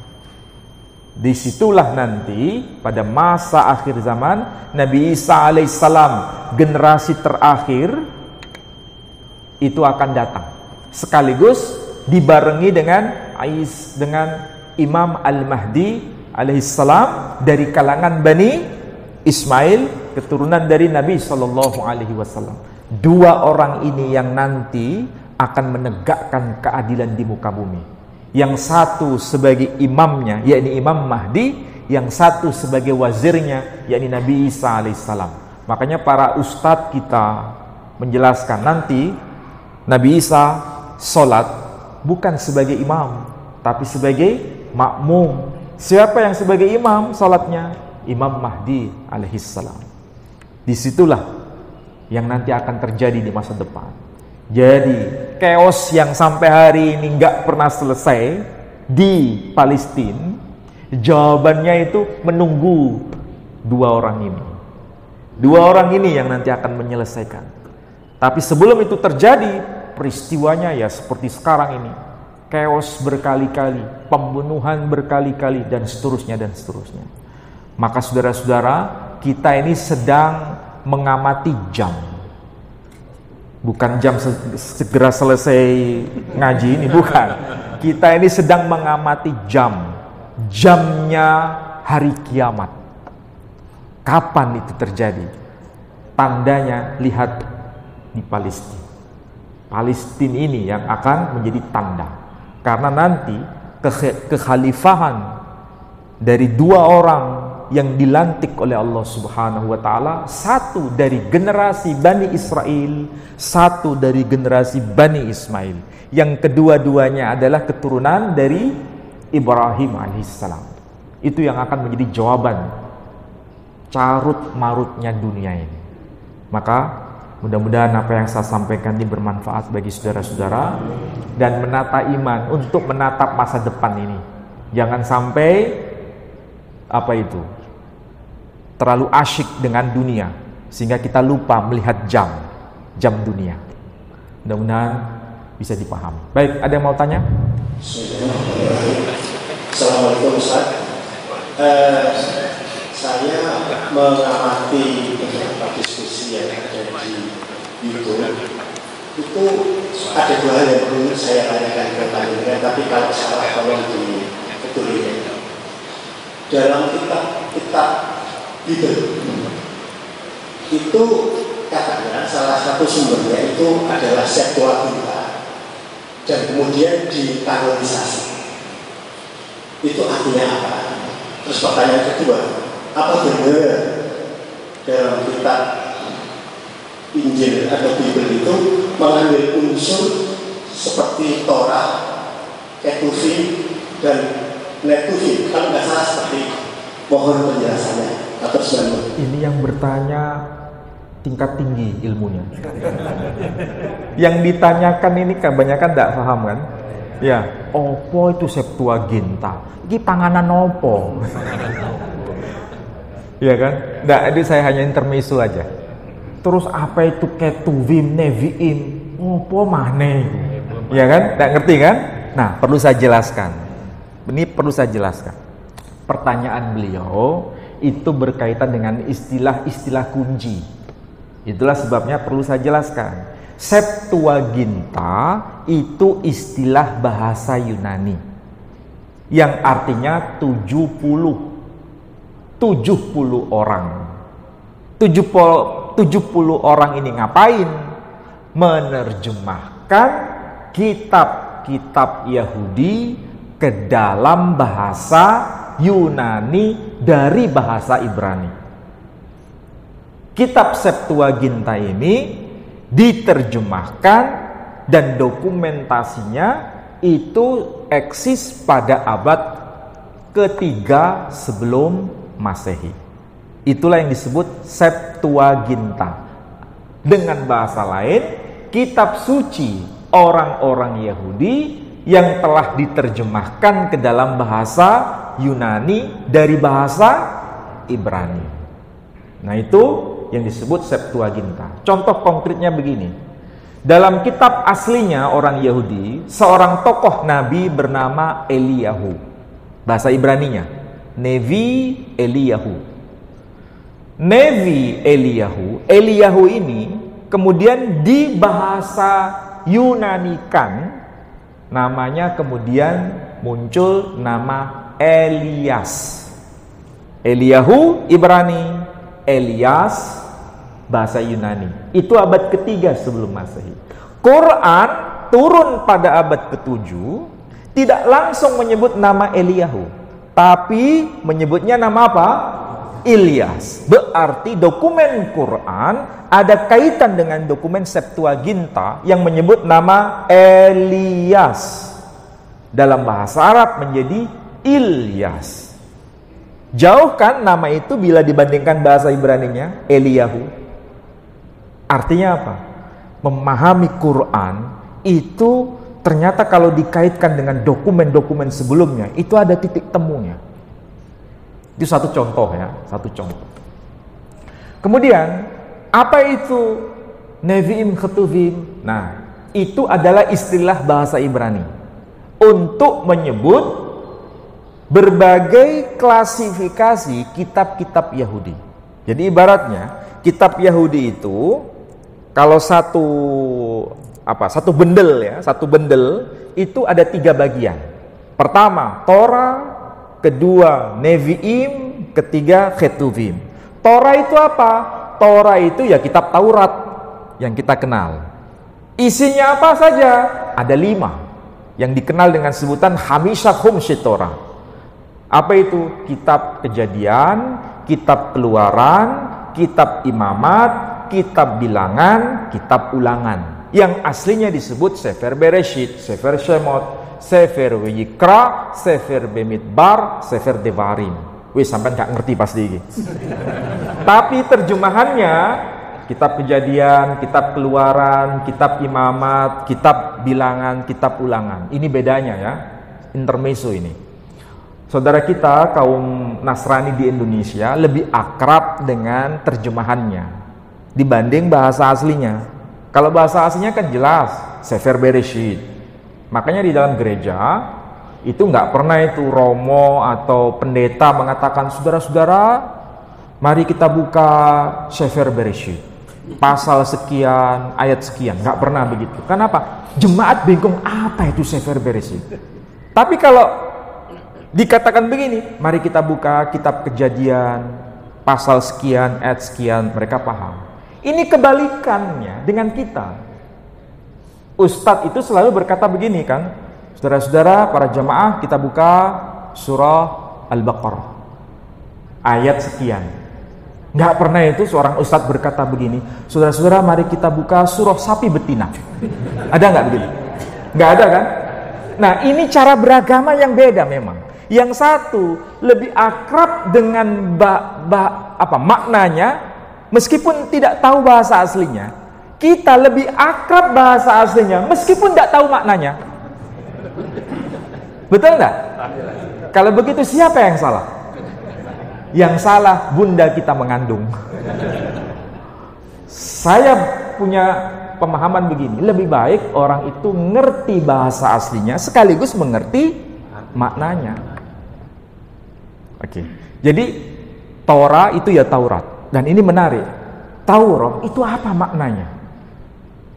Disitulah nanti pada masa akhir zaman Nabi Isa alaihissalam, generasi terakhir itu akan datang, sekaligus dibarengi dengan Imam Al-Mahdi alaihissalam dari kalangan Bani Ismail, keturunan dari Nabi SAW. Dua orang ini yang nanti akan menegakkan keadilan di muka bumi. Yang satu sebagai imamnya, yakni Imam Mahdi. Yang satu sebagai wazirnya, yakni Nabi Isa alaihissalam. Makanya para ustadz kita menjelaskan nanti Nabi Isa sholat bukan sebagai imam, tapi sebagai makmum. Siapa yang sebagai imam salatnya? Imam Mahdi alaihissalam. Disitulah yang nanti akan terjadi di masa depan. Jadi chaos yang sampai hari ini nggak pernah selesai di Palestina, jawabannya itu menunggu dua orang ini. Dua orang ini yang nanti akan menyelesaikan. Tapi sebelum itu terjadi, peristiwanya ya seperti sekarang ini. Chaos berkali-kali, pembunuhan berkali-kali, dan seterusnya dan seterusnya. Maka saudara-saudara, kita ini sedang mengamati jam. Bukan jam segera selesai ngaji ini, bukan. Kita ini sedang mengamati jam. Jamnya hari kiamat. Kapan itu terjadi? Tandanya lihat di Palestina. Palestina ini yang akan menjadi tanda. Karena nanti kekhalifahan dari dua orang yang dilantik oleh Allah Subhanahu wa taala, satu dari generasi Bani Israel, satu dari generasi Bani Ismail. Yang kedua-duanya adalah keturunan dari Ibrahim alaihissalam. Itu yang akan menjadi jawaban carut marutnya dunia ini. Maka mudah-mudahan apa yang saya sampaikan ini bermanfaat bagi saudara-saudara dan menata iman untuk menatap masa depan ini. Jangan sampai terlalu asyik dengan dunia sehingga kita lupa melihat jam dunia. Mudah-mudahan bisa dipahami. Baik, ada yang mau tanya? Assalamualaikum Ustaz. Saya mengamati beberapa diskusi yang ada di YouTube. Itu ada dua hal yang perlu saya tanyakan ke panjenengan, tapi kalau salah tolong dibetulkan. Dalam kitab Bible itu katanya salah satu sumbernya itu adalah Septuaginta dan kemudian dikanonisasi. Itu artinya apa? Terus pertanyaan kedua, apa benar dalam kitab Injil atau Bible itu mengambil unsur seperti Torah, Ketuvim, dan Netuvim? Kalau nggak salah seperti itu. Mohon penjelasannya atau sebagainya. Ini yang bertanya tingkat tinggi ilmunya. Yang ditanyakan ini kebanyakan tidak paham kan? Ya, opo itu Septuaginta? Ini panganan opo? Ya kan? Nggak, ini saya hanya intermezzo aja. Terus apa itu Ketuvim, Neviim? Opo maneh? Ya kan? Nggak ngerti kan? Nah, perlu saya jelaskan. Ini perlu saya jelaskan. Pertanyaan beliau itu berkaitan dengan istilah-istilah kunci. Itulah sebabnya perlu saya jelaskan. Septuaginta itu istilah bahasa Yunani yang artinya 70 orang. 70 orang ini ngapain? Menerjemahkan kitab-kitab Yahudi ke dalam bahasa Yunani dari bahasa Ibrani. Kitab Septuaginta ini diterjemahkan dan dokumentasinya itu eksis pada abad ketiga sebelum Masehi. Itulah yang disebut Septuaginta. Dengan bahasa lain, kitab suci orang-orang Yahudi yang telah diterjemahkan ke dalam bahasa Yunani dari bahasa Ibrani. Nah, itu yang disebut Septuaginta. Contoh konkretnya begini. Dalam kitab aslinya orang Yahudi, seorang tokoh nabi bernama Eliyahu. Bahasa Ibraninya, Nevi Eliyahu. Nevi Eliyahu, Eliyahu ini kemudian dibahasa Yunanikan, namanya kemudian muncul nama Elias. Eliyahu Ibrani, Elias bahasa Yunani. Itu abad ketiga sebelum Masehi. Quran turun pada abad ke-7, tidak langsung menyebut nama Eliyahu, tapi menyebutnya nama apa? Ilyas. Berarti dokumen Quran ada kaitan dengan dokumen Septuaginta yang menyebut nama Elias. Dalam bahasa Arab menjadi Ilyas. Jauh kan nama itu bila dibandingkan bahasa Ibraninya, Eliyahu. Artinya apa? Memahami Quran itu ternyata kalau dikaitkan dengan dokumen-dokumen sebelumnya, itu ada titik temunya. Itu satu contoh ya, satu contoh. Kemudian, apa itu Nevi'im Ketuvim? Nah, itu adalah istilah bahasa Ibrani untuk menyebut berbagai klasifikasi kitab-kitab Yahudi. Jadi ibaratnya kitab Yahudi itu kalau satu bendel ya, satu bendel itu ada 3 bagian. Pertama Torah, kedua Nevi'im, ketiga Ketuvim. Torah itu apa? Torah itu ya kitab Taurat yang kita kenal. Isinya apa saja? Ada 5 yang dikenal dengan sebutan Hamisha Humshi Torah. Apa itu? Kitab Kejadian, Kitab Keluaran, Kitab Imamat, Kitab Bilangan, Kitab Ulangan. Yang aslinya disebut Sefer Bereshit, Sefer Shemot, Sefer Vayikra, Sefer Bemidbar, Sefer Devarim. Wih, sampai nggak ngerti pasti ini. Tapi terjemahannya Kitab Kejadian, Kitab Keluaran, Kitab Imamat, Kitab Bilangan, Kitab Ulangan. Ini bedanya ya, intermezzo ini. Saudara kita kaum Nasrani di Indonesia lebih akrab dengan terjemahannya dibanding bahasa aslinya. Kalau bahasa aslinya kan jelas Sefer Bereshit. Makanya di dalam gereja itu nggak pernah itu romo atau pendeta mengatakan, saudara-saudara, mari kita buka Sefer Bereshit, pasal sekian, ayat sekian. Nggak pernah begitu. Kenapa? Jemaat bingung apa itu Sefer Bereshit. Tapi kalau dikatakan begini, mari kita buka kitab Kejadian, pasal sekian, ayat sekian, mereka paham. Ini kebalikannya dengan kita. Ustadz itu selalu berkata begini kan, saudara-saudara, para jamaah, kita buka surah Al-Baqarah, ayat sekian. Nggak pernah itu seorang ustadz berkata begini, saudara-saudara, mari kita buka surah sapi betina. Ada nggak begini? Nggak ada kan? Nah, ini cara beragama yang beda memang. Yang satu lebih akrab dengan maknanya, meskipun tidak tahu bahasa aslinya. Kita lebih akrab bahasa aslinya, meskipun tidak tahu maknanya. Betul nggak? Kalau begitu siapa yang salah? Yang salah bunda kita mengandung. Saya punya pemahaman begini, lebih baik orang itu ngerti bahasa aslinya sekaligus mengerti maknanya. Oke. Jadi Torah itu ya Taurat. Dan ini menarik. Taurat itu apa maknanya?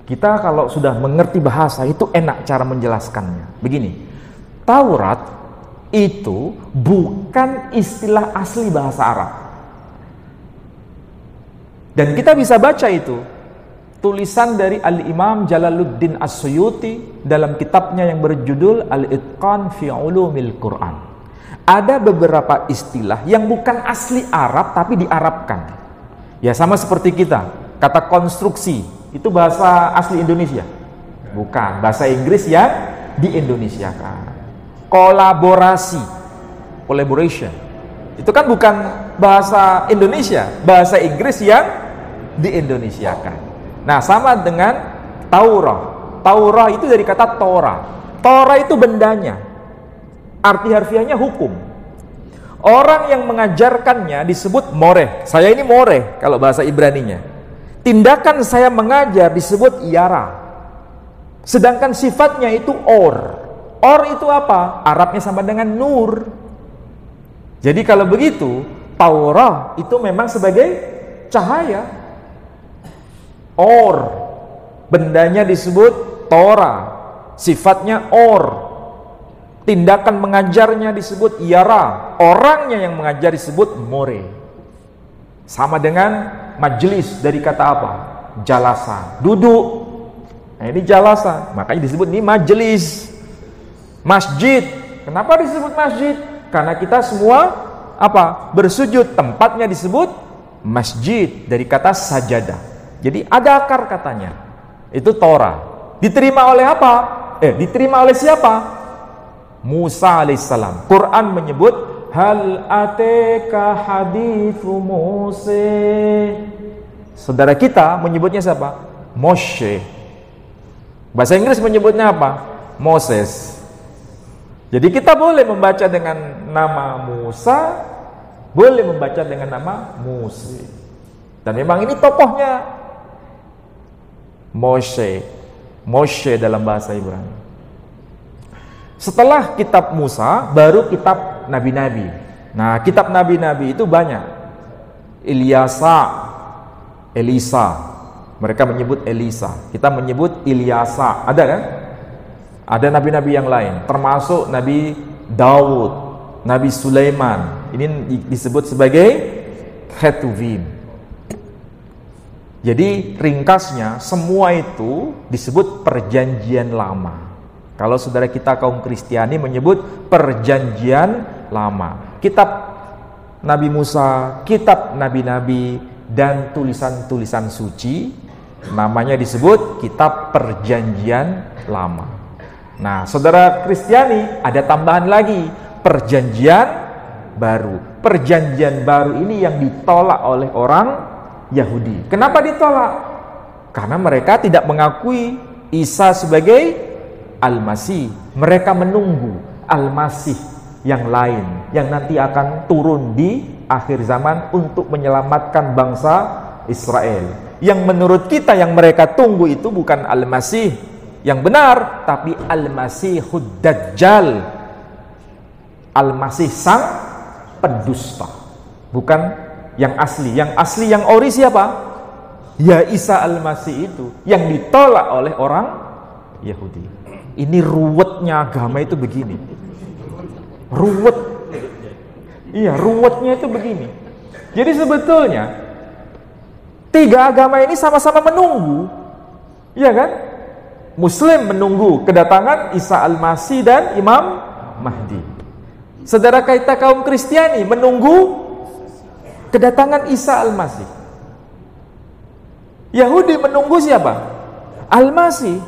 Kita kalau sudah mengerti bahasa itu enak cara menjelaskannya. Begini, Taurat itu bukan istilah asli bahasa Arab. Dan kita bisa baca itu. Tulisan dari Al-Imam Jalaluddin As-Suyuti dalam kitabnya yang berjudul Al-Itqan fi Ulumil Quran. Ada beberapa istilah yang bukan asli Arab tapi diarabkan. Ya sama seperti kita. Kata konstruksi itu bahasa asli Indonesia? Bukan, bahasa Inggris yang di-Indonesiakan. Kolaborasi, collaboration, itu kan bukan bahasa Indonesia, bahasa Inggris yang di-Indonesiakan. Nah, sama dengan Taurah. Taurah itu dari kata Torah. Torah itu bendanya. Arti harfiahnya hukum. Orang yang mengajarkannya disebut moreh. Saya ini moreh kalau bahasa Ibraninya. Tindakan saya mengajar disebut yara. Sedangkan sifatnya itu or. Or itu apa? Arabnya sama dengan nur. Jadi kalau begitu, Taurah itu memang sebagai cahaya. Or, bendanya disebut Torah, sifatnya or. Tindakan mengajarnya disebut yara. Orangnya yang mengajar disebut more. Sama dengan majelis dari kata apa? Jalasa, duduk. Nah ini jalasa, makanya disebut ini majelis. Masjid, kenapa disebut masjid? Karena kita semua apa? Bersujud, tempatnya disebut masjid dari kata sajadah. Jadi ada akar katanya. Itu Torah. Diterima oleh apa? Diterima oleh siapa? Musa alaihissalam. Quran menyebut hal ateka hadithu Mose. Saudara kita menyebutnya siapa? Moshe. Bahasa Inggris menyebutnya apa? Moses. Jadi kita boleh membaca dengan nama Musa, boleh membaca dengan nama Mose. Dan memang ini tokohnya Moshe dalam bahasa Ibrani. Setelah kitab Musa, baru kitab nabi-nabi. Nah, kitab nabi-nabi itu banyak. Elisa. Mereka menyebut Elisa. Kita menyebut Ilyasa. Ada kan? Ada nabi-nabi yang lain, termasuk Nabi Daud, Nabi Sulaiman. Ini disebut sebagai Ketuvim. Jadi ringkasnya semua itu disebut perjanjian lama. Kalau saudara kita kaum Kristiani menyebut perjanjian lama. Kitab Nabi Musa, kitab nabi-nabi, dan tulisan-tulisan suci namanya disebut kitab perjanjian lama. Nah, saudara Kristiani ada tambahan lagi, perjanjian baru. Perjanjian baru ini yang ditolak oleh orang Yahudi. Kenapa ditolak? Karena mereka tidak mengakui Isa sebagai Al-Masih. Mereka menunggu Al-Masih yang lain yang nanti akan turun di akhir zaman untuk menyelamatkan bangsa Israel. Yang menurut kita yang mereka tunggu itu bukan Al-Masih yang benar, tapi Al-Masihud Dajjal. Al-Masih sang pendusta. Bukan yang asli. Yang asli, yang ori siapa? Ya Isa Al-Masih itu, yang ditolak oleh orang Yahudi. Ini ruwetnya agama itu begini. Ruwet. Iya, ruwetnya itu begini. Jadi sebetulnya tiga agama ini sama-sama menunggu. Iya kan? Muslim menunggu kedatangan Isa Al-Masih dan Imam Mahdi. Saudara kita kaum Kristiani menunggu kedatangan Isa Al-Masih. Yahudi menunggu siapa? Al-Masih.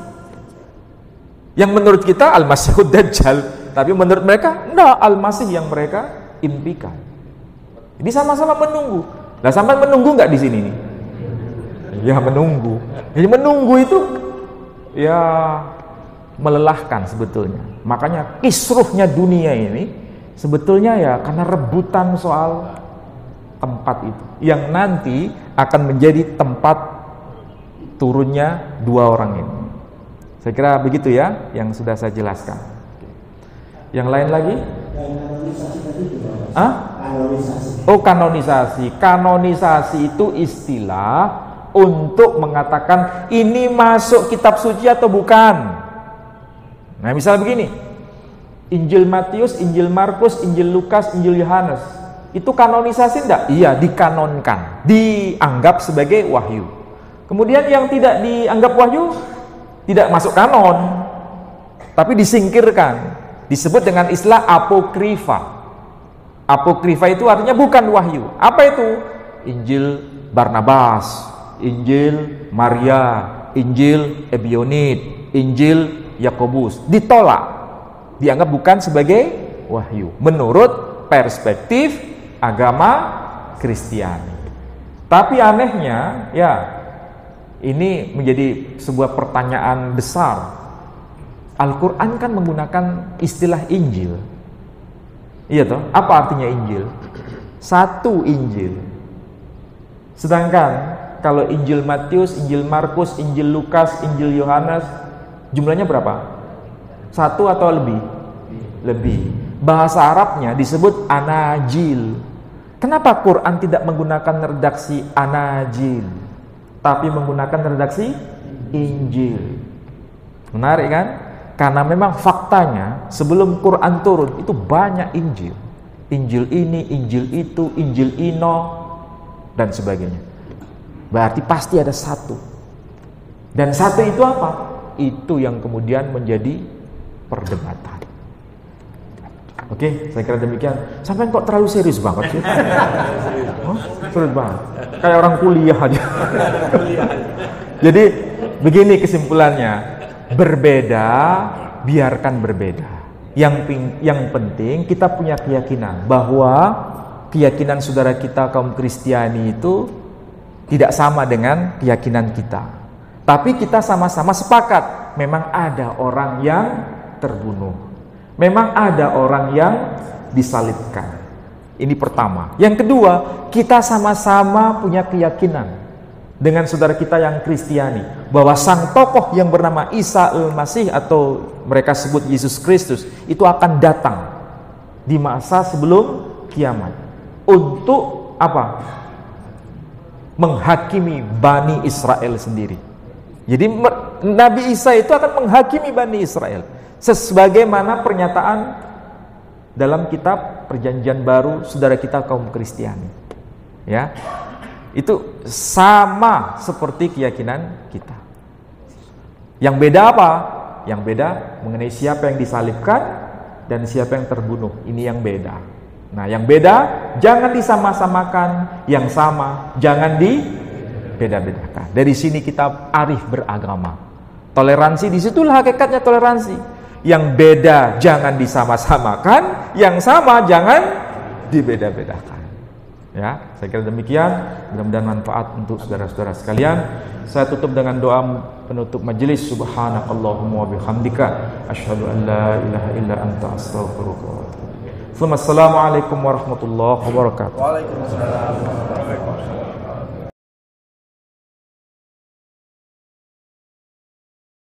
Yang menurut kita Al-Masihud Dajjal, tapi menurut mereka enggak, Al-Masih yang mereka impikan. Ini sama-sama menunggu. Nah, sampai menunggu enggak di sini nih? Ya, menunggu. Jadi menunggu itu ya melelahkan sebetulnya. Makanya kisruhnya dunia ini sebetulnya ya karena rebutan soal tempat itu yang nanti akan menjadi tempat turunnya dua orang ini. Saya kira begitu ya yang sudah saya jelaskan. Yang lain lagi? Kanonisasi. Oh, kanonisasi. Kanonisasi itu istilah untuk mengatakan ini masuk kitab suci atau bukan. Nah, misalnya begini, Injil Matius, Injil Markus, Injil Lukas, Injil Yohanes, itu kanonisasi enggak? Iya, dikanonkan, dianggap sebagai wahyu. Kemudian yang tidak dianggap wahyu, tidak masuk kanon, tapi disingkirkan, disebut dengan istilah apokrifa. Apokrifa itu artinya bukan wahyu. Apa itu? Injil Barnabas, Injil Maria, Injil Ebionit, Injil Yakobus. Ditolak, dianggap bukan sebagai wahyu menurut perspektif agama Kristiani. Tapi anehnya, ya, ini menjadi sebuah pertanyaan besar. Al-Quran kan menggunakan istilah Injil. Iya toh? Apa artinya Injil? Satu Injil. Sedangkan kalau Injil Matius, Injil Markus, Injil Lukas, Injil Yohanes, jumlahnya berapa? Satu atau lebih? Lebih. Bahasa Arabnya disebut Anajil. Kenapa Quran tidak menggunakan redaksi Anajil, tapi menggunakan redaksi Injil? Menarik kan? Karena memang faktanya sebelum Quran turun itu banyak Injil. Injil ini, Injil itu, Injil Ino, dan sebagainya. Berarti pasti ada satu. Dan satu itu apa? Itu yang kemudian menjadi perdebatan. Oke, saya kira demikian. Sampai kok terlalu serius banget sih? Serius banget. Kayak orang kuliah aja. Jadi begini kesimpulannya. Berbeda, biarkan berbeda. Yang penting kita punya keyakinan bahwa keyakinan saudara kita kaum Kristiani itu tidak sama dengan keyakinan kita. Tapi kita sama-sama sepakat, memang ada orang yang terbunuh. Memang ada orang yang disalibkan. Ini pertama. Yang kedua, kita sama-sama punya keyakinan dengan saudara kita yang Kristiani bahwa sang tokoh yang bernama Isa al-Masih atau mereka sebut Yesus Kristus itu akan datang di masa sebelum kiamat untuk apa? Menghakimi Bani Israel sendiri. Jadi Nabi Isa itu akan menghakimi Bani Israel sebagaimana pernyataan dalam kitab Perjanjian Baru saudara kita kaum Kristiani. Ya. Itu sama seperti keyakinan kita. Yang beda apa? Yang beda mengenai siapa yang disalibkan dan siapa yang terbunuh. Ini yang beda. Nah, yang beda jangan disama-samakan, yang sama jangan dibeda-bedakan. Dari sini kita arif beragama. Toleransi, disitulah hakikatnya toleransi. Yang beda jangan disama-samakan, yang sama jangan dibeda-bedakan. Ya, saya kira demikian. Mudah-mudahan manfaat untuk saudara-saudara sekalian. Saya tutup dengan doa penutup majelis. Subhanakallahumma wa bihamdika asyhadu an la ilaha illa anta astaghfiruka wa atubu ilaik. Assalamualaikum warahmatullahi wabarakatuh. Waalaikumsalam warahmatullahi wabarakatuh.